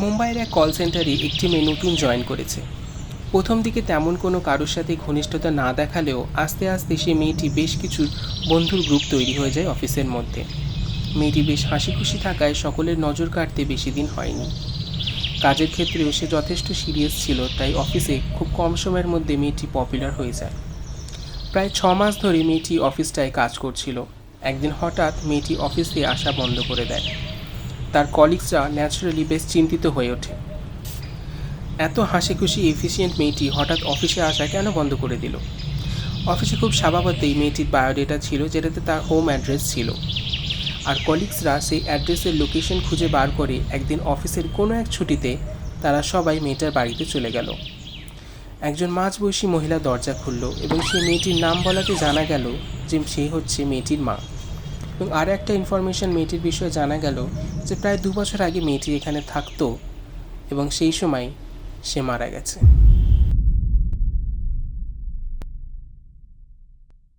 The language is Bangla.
মুম্বাইয়ের এক কল সেন্টারে একটি মেয়ে নতুন জয়েন করেছে। প্রথম দিকে তেমন কোনো কারোর সাথে ঘনিষ্ঠতা না দেখালেও আস্তে আস্তে সে মেয়েটি বেশ কিছু বন্ধুর গ্রুপ তৈরি হয়ে যায় অফিসের মধ্যে। মেয়েটি বেশ হাসি খুশি থাকায় সকলের নজর কাটতে বেশি দিন হয়নি। কাজের ক্ষেত্রেও সে যথেষ্ট সিরিয়াস ছিল, তাই অফিসে খুব কম সময়ের মধ্যে মেয়েটি পপুলার হয়ে যায়। প্রায় 6 মাস ধরে মেয়েটি অফিসটায় কাজ করছিল। একদিন হঠাৎ মেয়েটি অফিসে আসা বন্ধ করে দেয়। তার কলিগসরা ন্যাচারালি বেশ চিন্তিত হয়ে ওঠে। এত হাসি খুশি এফিসিয়েন্ট মেয়েটি হঠাৎ অফিসে আসা কেন বন্ধ করে দিল? অফিসে খুব স্বভাবতই মেয়েটির বায়োডেটা ছিল, যেটাতে তার হোম অ্যাড্রেস ছিল। আর কলিগসরা সেই অ্যাড্রেসের লোকেশন খুঁজে বার করে একদিন অফিসের কোনো এক ছুটিতে তারা সবাই মেয়েটার বাড়িতে চলে গেল। একজন মাঝবয়সী মহিলা দরজা খুলল এবং সেই মেয়েটির নাম বলাতে জানা গেল যে সে হচ্ছে মেয়েটির মা। এবং আর একটা ইনফরমেশন মেয়েটির বিষয়ে জানা গেল যে প্রায় 2 বছর আগে মেয়েটি এখানে থাকতো এবং সেই সময় সে মারা গেছে।